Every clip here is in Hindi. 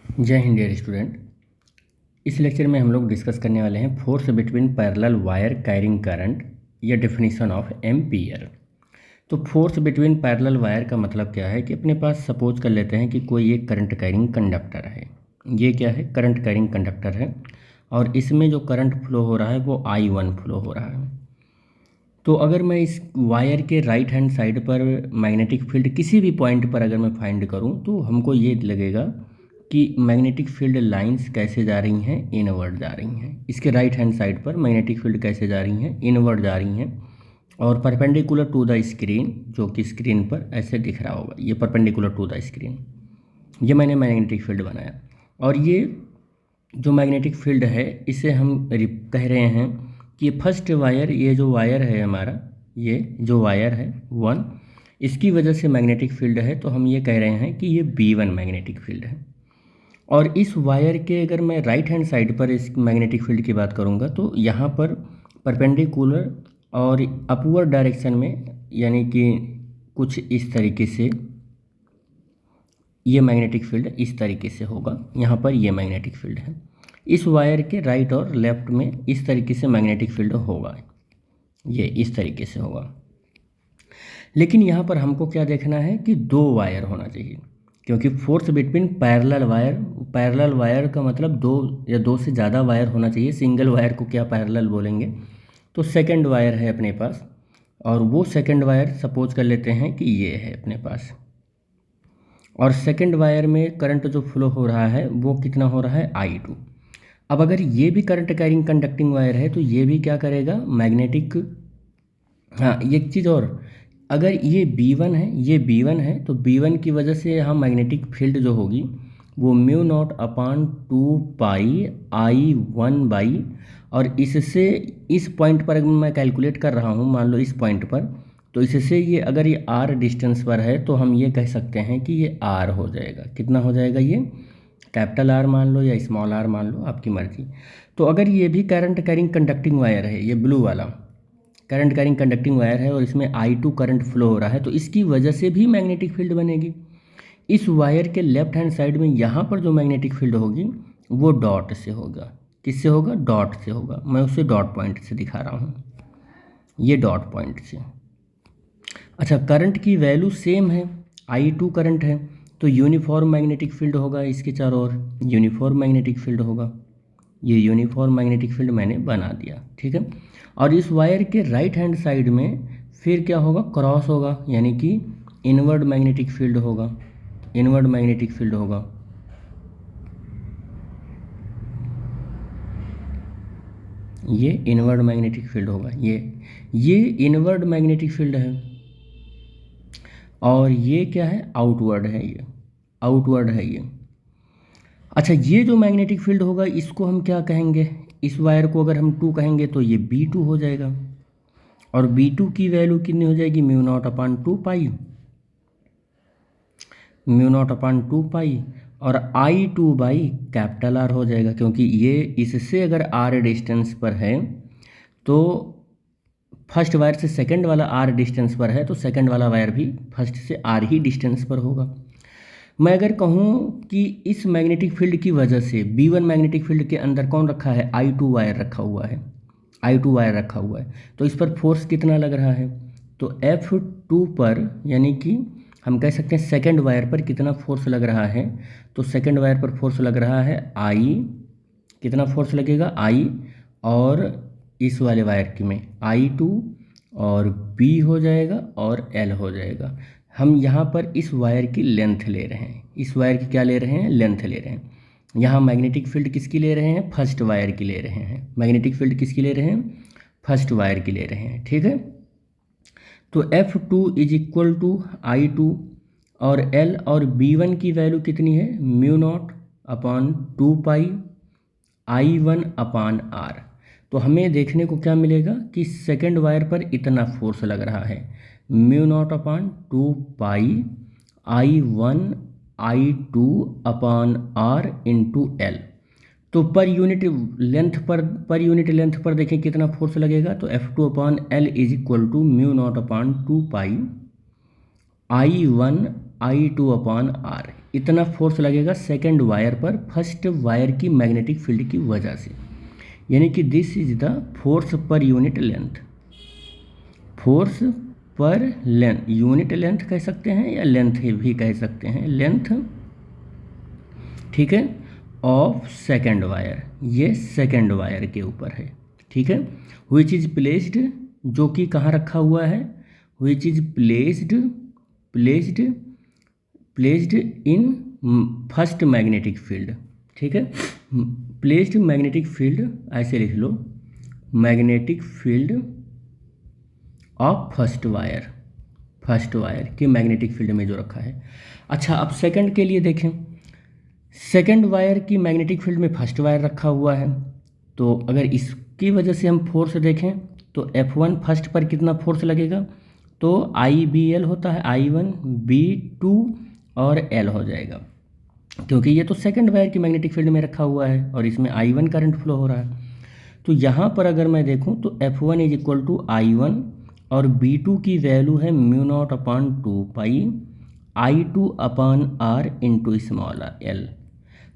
जय हिंद डियर स्टूडेंट। इस लेक्चर में हम लोग डिस्कस करने वाले हैं force between parallel wire carrying current या डेफिनेशन ऑफ एम्पीयर। तो फोर्स बिटवीन पैरेलल वायर का मतलब क्या है कि अपने पास सपोज कर लेते हैं कि कोई एक करंट कैरिंग कंडक्टर है। ये क्या है? करंट कैरिंग कंडक्टर है और इसमें जो करंट फ्लो हो रहा है वो I1 फ्लो हो रहा है। तो अगर मैं इस वायर के राइट हैंड साइड पर मैग्नेटिक फील्ड किसी भी पॉइंट पर अगर मैं फाइंड करूं तो हमको ये लगेगा कि मैग्नेटिक फील्ड लाइंस कैसे जा रही हैं, इनवर्ड जा रही हैं। इसके राइट हैंड साइड पर मैग्नेटिक फील्ड कैसे जा रही हैं, इनवर्ड जा रही हैं और परपेंडिकुलर टू द स्क्रीन, जो कि स्क्रीन पर ऐसे दिख रहा होगा, ये परपेंडिकुलर टू द स्क्रीन। ये मैंने मैग्नेटिक फील्ड बनाया और ये जो मैग्नेटिक फील्ड है इसे हम कह रहे हैं कि ये फर्स्ट वायर, ये जो वायर है हमारा, ये जो वायर है 1, इसकी वजह से मैग्नेटिक फील्ड है। तो हम ये कह रहे हैं कि ये B1 मैग्नेटिक फील्ड है। और इस वायर के अगर मैं राइट हैंड साइड पर इस मैग्नेटिक फील्ड की बात करूँगा तो यहाँ पर परपेंडिकुलर और अपवर्ड डायरेक्शन में, यानी कि कुछ इस तरीके से ये मैग्नेटिक फील्ड इस तरीके से होगा। यहाँ पर ये मैग्नेटिक फील्ड है, इस वायर के राइट और लेफ्ट में इस तरीके से मैग्नेटिक फील्ड होगा, ये इस तरीके से होगा। लेकिन यहाँ पर हमको क्या देखना है कि दो वायर होना चाहिए, क्योंकि फोर्स बिटवीन पैरेलल वायर का मतलब दो या दो से ज़्यादा वायर होना चाहिए। सिंगल वायर को क्या पैरेलल बोलेंगे? तो सेकंड वायर है अपने पास और वो सेकंड वायर सपोज कर लेते हैं कि ये है अपने पास, और सेकंड वायर में करंट जो फ्लो हो रहा है वो कितना हो रहा है? I2। अब अगर ये भी करंट कैरिंग कंडक्टिंग वायर है तो ये भी क्या करेगा? मैग्नेटिक, हाँ एक चीज़ और, अगर ये B1 है, ये B1 है तो B1 की वजह से यहाँ मैग्नेटिक फील्ड जो होगी वो μ0/2πI1 और इससे इस पॉइंट पर अगर मैं कैलकुलेट कर रहा हूँ, मान लो इस पॉइंट पर, तो इससे ये अगर ये R डिस्टेंस पर है तो हम ये कह सकते हैं कि ये R हो जाएगा। कितना हो जाएगा? ये कैपिटल R मान लो या स्मॉल r मान लो, आपकी मर्जी। तो अगर ये भी करंट कैरिंग कंडक्टिंग वायर है, ये ब्लू वाला करंट कैरिंग कंडक्टिंग वायर है और इसमें I2 करंट फ्लो हो रहा है, तो इसकी वजह से भी मैग्नेटिक फील्ड बनेगी। इस वायर के लेफ्ट हैंड साइड में यहाँ पर जो मैग्नेटिक फील्ड होगी वो डॉट से होगा। किससे होगा? डॉट से होगा। मैं उसे डॉट पॉइंट से दिखा रहा हूँ, ये डॉट पॉइंट से। अच्छा, करंट की वैल्यू सेम है, I2 करंट है, तो यूनिफॉर्म मैग्नेटिक फील्ड होगा इसके चारों ओर, यूनिफॉर्म मैग्नेटिक फील्ड होगा। ये यूनिफॉर्म मैग्नेटिक फील्ड मैंने बना दिया, ठीक है। और इस वायर के राइट हैंड साइड में फिर क्या होगा? क्रॉस होगा, यानी कि इनवर्ड मैग्नेटिक फील्ड होगा, इनवर्ड मैग्नेटिक फील्ड होगा। ये इनवर्ड मैग्नेटिक फील्ड होगा, ये इनवर्ड मैग्नेटिक फील्ड है और ये क्या है? आउटवर्ड है, ये आउटवर्ड है ये। अच्छा, ये जो मैग्नेटिक फील्ड होगा इसको हम क्या कहेंगे? इस वायर को अगर हम 2 कहेंगे तो ये B2 हो जाएगा और B2 की वैल्यू कितनी हो जाएगी? μ0/2π, μ0/2π और I2/R हो जाएगा, क्योंकि ये इससे अगर R डिस्टेंस पर है तो फर्स्ट वायर से सेकंड वाला R डिस्टेंस पर है तो सेकंड वाला वायर भी फर्स्ट से R ही डिस्टेंस पर होगा। मैं अगर कहूँ कि इस मैग्नेटिक फील्ड की वजह से B1 मैग्नेटिक फील्ड के अंदर कौन रखा है? I2 वायर रखा हुआ है, I2 वायर रखा हुआ है, तो इस पर फोर्स कितना लग रहा है? तो F2 पर, यानी कि हम कह सकते हैं सेकंड वायर पर कितना फोर्स लग रहा है? तो सेकंड वायर पर फोर्स लग रहा है I, कितना फोर्स लगेगा? I, और इस वाले वायर की में I2 और B हो जाएगा और L हो जाएगा। हम यहाँ पर इस वायर की लेंथ ले रहे हैं, इस वायर की क्या ले रहे हैं? लेंथ ले रहे हैं। यहाँ मैग्नेटिक फील्ड किसकी ले रहे हैं? फर्स्ट वायर की ले रहे हैं। मैग्नेटिक फील्ड किसकी ले रहे हैं? फर्स्ट वायर की ले रहे हैं, ठीक है। तो F2 = I2 और L और B1 की वैल्यू कितनी है? μ0/2πI1/R। तो हमें देखने को क्या मिलेगा कि सेकंड वायर पर इतना फोर्स लग रहा है, μ0/2πI1I2/R/L। तो पर यूनिट लेंथ पर देखें कितना फोर्स लगेगा, तो F2/L = μ0/2πI1 I2/R इतना फोर्स लगेगा सेकेंड वायर पर फर्स्ट वायर की मैग्नेटिक फील्ड की वजह से, यानी कि this is the force per unit length. Force पर लेंथ, यूनिट लेंथ कह सकते हैं या लेंथ भी कह सकते हैं, लेंथ, ठीक है, ऑफ सेकेंड वायर, ये सेकेंड वायर के ऊपर है, ठीक है। विच इज प्लेस्ड, जो कि कहाँ रखा हुआ है, which is placed in first magnetic field, ठीक है। प्लेस्ड मैग्नेटिक फील्ड ऐसे लिख लो, magnetic field of first wire के मैग्नेटिक फील्ड में जो रखा है। अच्छा, अब सेकंड के लिए देखें, सेकंड वायर की मैग्नेटिक फील्ड में फर्स्ट वायर रखा हुआ है, तो अगर इसकी वजह से हम फोर्स देखें तो F1 फर्स्ट पर कितना फोर्स लगेगा, तो IBL होता है, I1 B2 और L हो जाएगा, क्योंकि ये तो सेकंड वायर की मैग्नेटिक फील्ड में रखा हुआ है और इसमें I1 करंट फ्लो हो रहा है। तो यहाँ पर अगर मैं देखूँ तो F1 is equal to I1 और B2 की वैल्यू है μ0/2 I2/R इंटू स्मॉल l।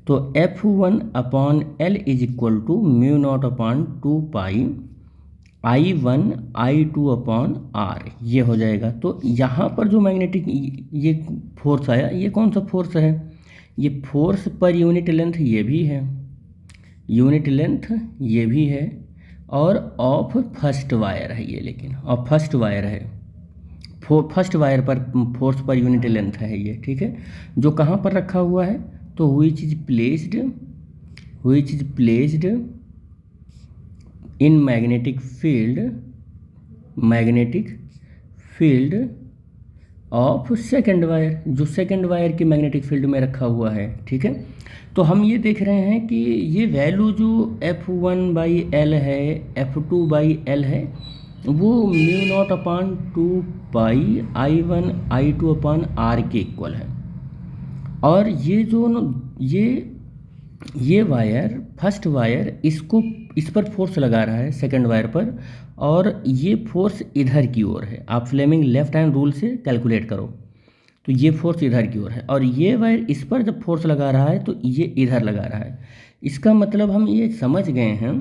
तो F1/L is equal to μ0/2 I1 I2/R, ये हो जाएगा। तो यहाँ पर जो मैग्नेटिक ये फोर्स आया, ये कौन सा फोर्स है, ये फोर्स पर यूनिट लेंथ ये भी है, यूनिट लेंथ ये भी है, और ऑफ फर्स्ट वायर है ये, लेकिन ऑफ फर्स्ट वायर है, फर्स्ट वायर पर फोर्स पर यूनिट लेंथ है ये, ठीक है। जो कहाँ पर रखा हुआ है, तो विच is placed in magnetic field of second wire, जो सेकेंड वायर की मैग्नेटिक फील्ड में रखा हुआ है, ठीक है। तो हम ये देख रहे हैं कि ये वैल्यू जो F1/L है, F2/L है, वो μ0/2 I1 I2/R के इक्वल है। और ये जो ये वायर, फर्स्ट वायर, इस पर फोर्स लगा रहा है सेकंड वायर पर, और ये फोर्स इधर की ओर है। आप फ्लेमिंग लेफ्ट हैंड रूल से कैलकुलेट करो, तो ये फोर्स इधर की ओर है, और ये वायर इस पर जब फोर्स लगा रहा है तो ये इधर लगा रहा है। इसका मतलब हम ये समझ गए हैं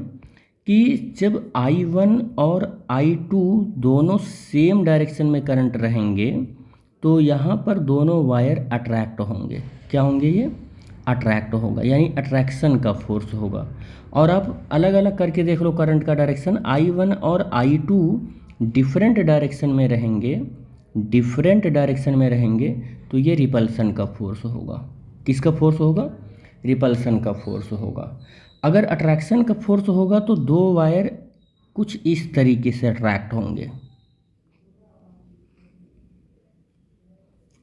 कि जब I1 और I2 दोनों सेम डायरेक्शन में करंट रहेंगे तो यहाँ पर दोनों वायर अट्रैक्ट होंगे। क्या होंगे, ये अट्रैक्ट होगा, यानी अट्रैक्शन का फोर्स होगा। और आप अलग अलग करके देख लो करंट का डायरेक्शन, I1 और I2 डिफरेंट डायरेक्शन में रहेंगे तो ये रिपल्सन का फोर्स होगा। किसका फोर्स होगा, रिपल्सन का फोर्स होगा। अगर अट्रैक्शन का फोर्स होगा तो दो वायर कुछ इस तरीके से अट्रैक्ट होंगे,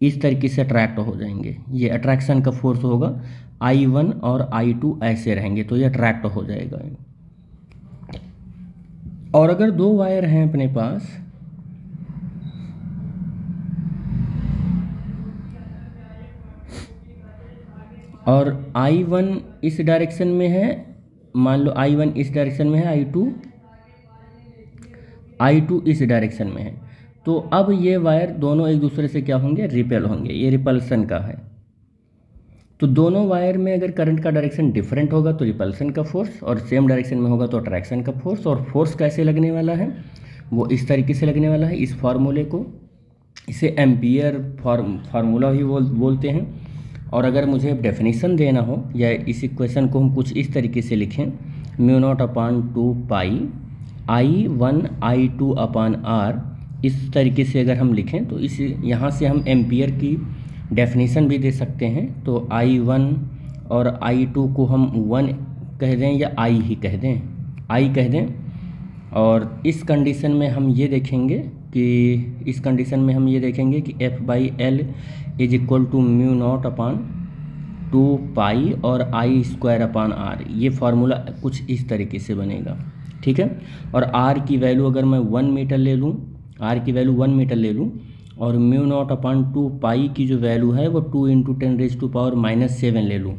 इस तरीके से अट्रैक्ट हो जाएंगे, ये अट्रैक्शन का फोर्स होगा। I1 और I2 ऐसे रहेंगे तो ये अट्रैक्ट हो जाएगा। और अगर दो वायर हैं अपने पास, और I1 इस डायरेक्शन में है, मान लो I1 इस डायरेक्शन में है, I2 इस डायरेक्शन में है, तो अब ये वायर दोनों एक दूसरे से क्या होंगे, रिपेल होंगे, ये रिपल्सन का है। तो दोनों वायर में अगर करंट का डायरेक्शन डिफरेंट होगा तो रिपल्सन का फोर्स, और सेम डायरेक्शन में होगा तो अट्रैक्शन का फोर्स। और फोर्स कैसे लगने वाला है, वो इस तरीके से लगने वाला है। इस फार्मूले को, इसे एम्पियर फार्मूला भी बोलते हैं। और अगर मुझे डेफिनेशन देना हो या इस इक्वेशन को हम कुछ इस तरीके से लिखें, μ0/2 I1 I2/R, इस तरीके से अगर हम लिखें तो इस यहाँ से हम एम्पियर की डेफिनेशन भी दे सकते हैं। तो I1 और I2 को हम 1 कह दें या I ही कह दें, I कह दें। और इस कंडीशन में हम ये देखेंगे कि F/L इज इक्वल टू μ0/2 और I²/R, ये फार्मूला कुछ इस तरीके से बनेगा, ठीक है। और R की वैल्यू अगर मैं 1 मीटर ले लूँ, और μ0/2 की जो वैल्यू है वो 2 × 10⁻⁻7 ले लूँ,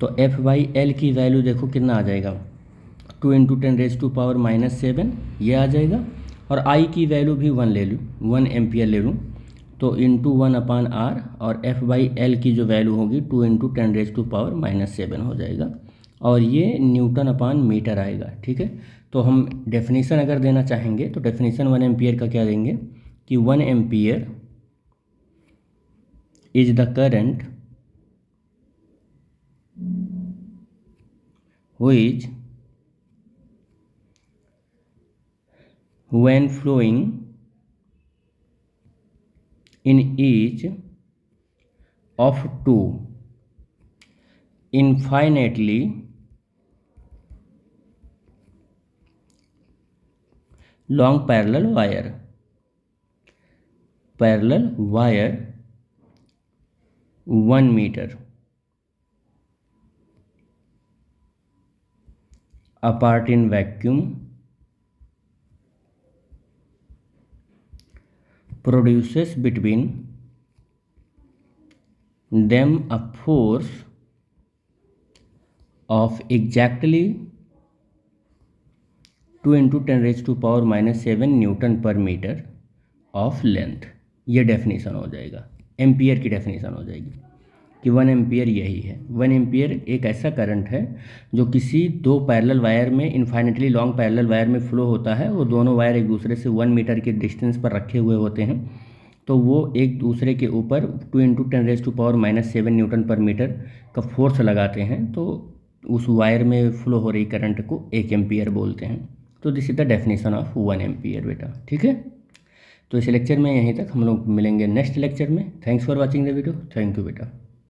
तो F/L की वैल्यू देखो कितना आ जाएगा, 2 × 10⁻⁻7 ये आ जाएगा। और I की वैल्यू भी 1 ले लूँ, 1 एम्पियर ले लूँ, तो तो इंटू 1/r और F/L की जो वैल्यू होगी 2 × 10⁻⁻7 हो जाएगा और ये न्यूटन अपॉन मीटर आएगा। ठीक है, तो हम डेफिनेशन अगर देना चाहेंगे तो डेफिनेशन 1 एम्पियर का क्या देंगे कि 1 ampere is the current which when flowing in each of two infinitely long parallel wire 1 meter apart in vacuum produces between them a force of exactly 2 × 10⁻⁻7 Newton पर मीटर ऑफ लेंथ। ये डेफिनेशन हो जाएगा, एम्पियर की डेफिनेशन हो जाएगी कि 1 एम्पियर यही है। 1 एम्पियर एक ऐसा करंट है जो किसी दो पैरेलल वायर में, इन्फाइनेटली लॉन्ग पैरेलल वायर में फ्लो होता है। वो दोनों वायर एक दूसरे से 1 मीटर के डिस्टेंस पर रखे हुए होते हैं, तो वो एक दूसरे के ऊपर 2 × 10⁻⁻7 न्यूटन पर मीटर का फोर्स लगाते हैं, तो उस वायर में फ्लो हो रही करंट को 1 एम्पियर बोलते हैं। तो this is the definition of 1 ampere बेटा। ठीक है, तो इस लेक्चर में यहीं तक, हम लोग मिलेंगे नेक्स्ट लेक्चर में। Thanks for watching the video. Thank you बेटा।